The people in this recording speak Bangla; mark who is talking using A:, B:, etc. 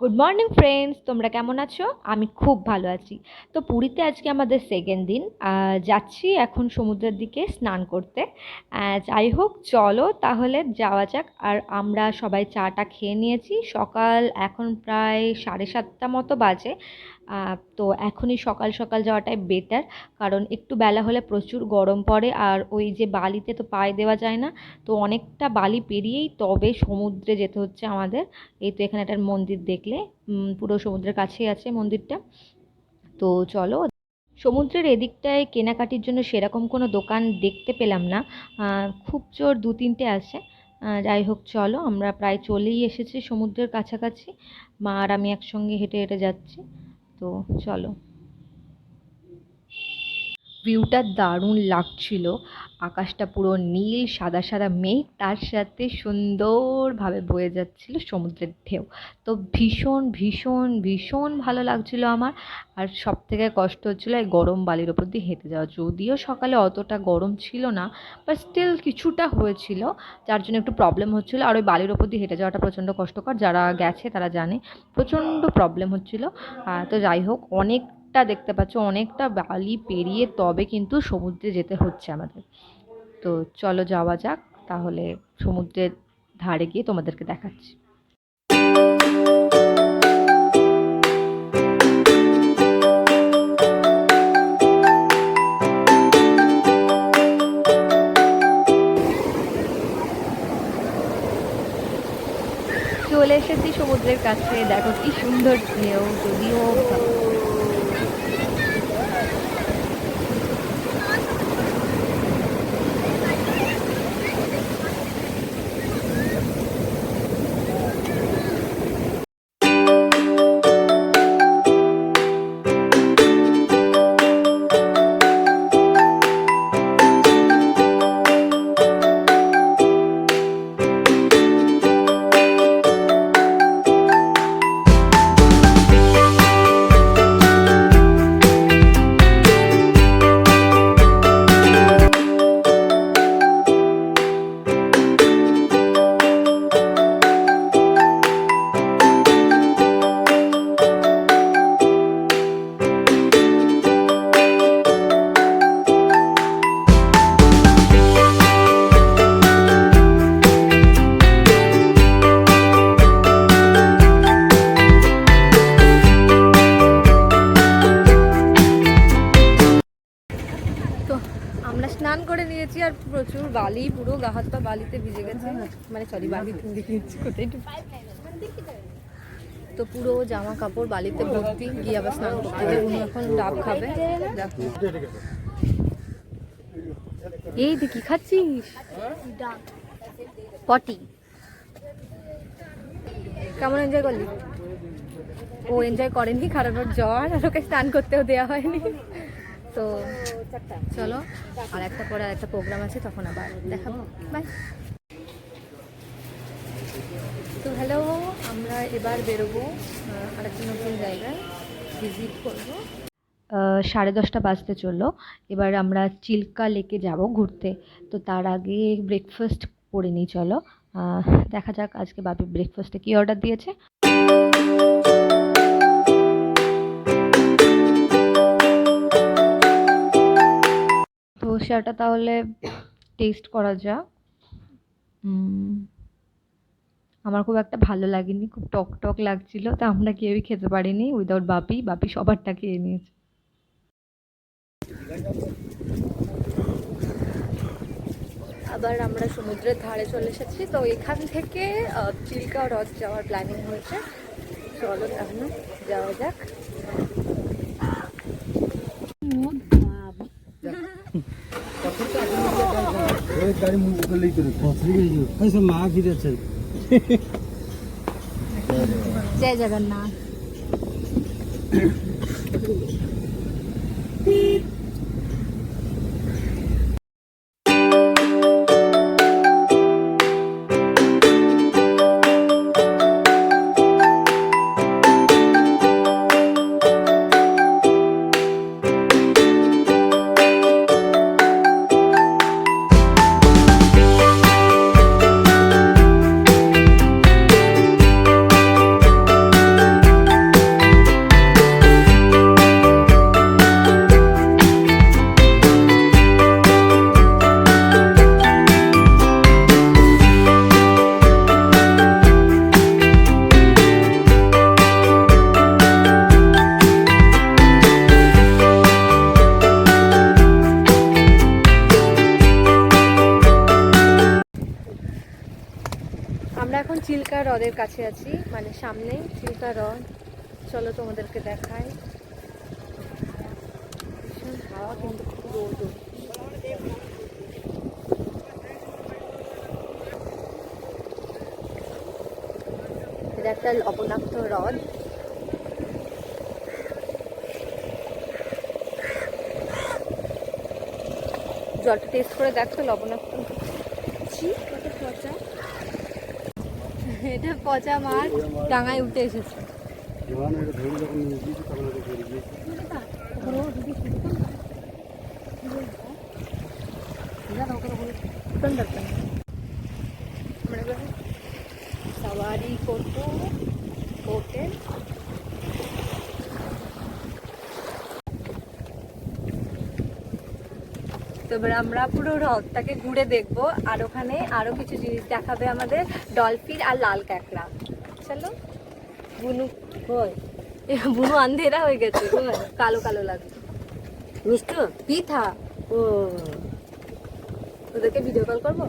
A: গুড মর্নিং ফ্রেন্ডস, তোমরা কেমন আছো? আমি খুব ভালো আছি। তো পুরীতে আজকে আমাদের সেকেন্ড দিন। যাচ্ছি এখন সমুদ্রের দিকে স্নান করতে। যাই হোক, চলো তাহলে যাওয়া যাক। আর আমরা সবাই চাটা খেয়ে নিয়েছি। সকাল এখন প্রায় 7:30 মতো বাজে। তো এখনই সকাল সকাল যাওয়াটাই বেটার, কারণ একটু বেলা হলে প্রচুর গরম পড়ে, আর ওই যে বালিতে তো পায়ে দেওয়া যায় না। তো অনেকটা বালি পেরিয়েই তবে সমুদ্রে যেতে হচ্ছে আমাদের। এই তো এখানে একটা মন্দির দেখলে, পুরো সমুদ্রের কাছেই আছে মন্দিরটা। তো চলো। সমুদ্রের এদিকটায় কেনাকাটির জন্য সেরকম কোনো দোকান দেখতে পেলাম না। খুব জোর 2-3টে আছে। যাই হোক, চলো, আমরা প্রায় চলেই এসেছি সমুদ্রের কাছাকাছি। মা আর আমি একসঙ্গে হেঁটে হেঁটে যাচ্ছি। তো চলো। ভিউটা দারুণ লাগছিল। আকাশটা পুরো নীল, সাদা সাদা মেঘ, তার সাথে সুন্দরভাবে বয়ে যাচ্ছিল সমুদ্রের ঢেউ। তো ভীষণ ভীষণ ভীষণ ভালো লাগছিল আমার। আর সব থেকে কষ্ট হচ্ছিল এই গরম বালির ওপর দিয়ে হেঁটে যাওয়া। যদিও সকালে অতটা গরম ছিল না, বাট স্টিল কিছুটা হয়েছিল, যার জন্য একটু প্রবলেম হচ্ছিল। আর ওই বালির ওপর দিয়ে হেঁটে যাওয়াটা প্রচণ্ড কষ্টকর, যারা গেছে তারা জানে প্রচণ্ড প্রবলেম হচ্ছিল। তো যাই হোক, অনেকটা দেখতে পাচ্ছ, অনেকটা বালি পেরিয়ে তবে কিন্তু সমুদ্রে যেতে হচ্ছে আমাদের। তো চলো যাওয়া যাক তাহলে, সমুদ্রের ধারে গিয়ে তোমাদেরকে দেখাচ্ছি। চলে এসেছি সমুদ্রের কাছে, দেখো কি সুন্দর ঢেউ। যদিও আমরা স্নান করে নিয়েছি, আর প্রচুর বালি, পুরো গা হাত পা বালিতে ভিজে গেছে। মানে সরি, বালিতে কোথায় তো পুরো জামা কাপড় বালিতে ভর্তি। গিয়ে আবার স্নান করতে হবে। উনি এখন ডাব খাবে। এই দেখি খাচ্ছিস পটি। কেমন এনজয় করলি? ও এনজয় করেনি, খারাপ জ্বর, আর ওকে স্নান করতেও দেওয়া হয়নি। তো চলো, আর একটা পরে একটা প্রোগ্রাম আছে, তখন আবার দেখাবো। বাই। তো হ্যালো, আমরা এবার বেরোবো আরেকটা নতুন জায়গায় ভিজিট করবো। 10:30 বাজতে চললো। এবার আমরা চিল্কা লেকে যাব ঘুরতে। তো তার আগে ব্রেকফাস্ট করে নিই, চলো। দেখা যাক আজকে বাবি ব্রেকফাস্টে কী অর্ডার দিয়েছে। তো সেটা তাহলে টেস্ট করা যাক। আমার খুব একটা ভালো লাগেনি, খুব টক টক লাগছিল। তা আমরা কেউই খেতে পারিনি উইদাউট বাপি। বাপি সবারটা খেয়ে নিয়েছে। আবার আমরা সমুদ্রের ধারে চলে এসেছি। তো এখান থেকে চিল্কা হ্রদ যাওয়ার প্ল্যানিং হয়েছে। চলো তাহলে যাওয়া যাক। জয় জগন্নাথ। চিল্কা হ্রদের কাছে আছি, মানে সামনেই চিল্কা হ্রদ। চলো তোমাদেরকে দেখাই। ভীষণ হাওয়া, কিন্তু খুব রোদ। এটা একটা লবণাক্ত হ্রদ। জলটা টেস্ট করে দেখো লবণাক্ত। কত পচা, এটা পচা মাছ ডাঙায় উঠে এসেছে। সাওয়ারি করবো বোটে। তো এবার আমরা পুরো হ্রদটাকে ঘুরে দেখবো, আর ওখানে আরো কিছু জিনিস দেখাবে আমাদের, ডলফিন আর লাল কাঁকড়া। চলো। বুনু কই? বুনু আন্ধেরা হয়ে গেছে, কালো কালো লাগছে। মিষ্টি পিঠা। ও, ওদেরকে ভিডিও কল করবো।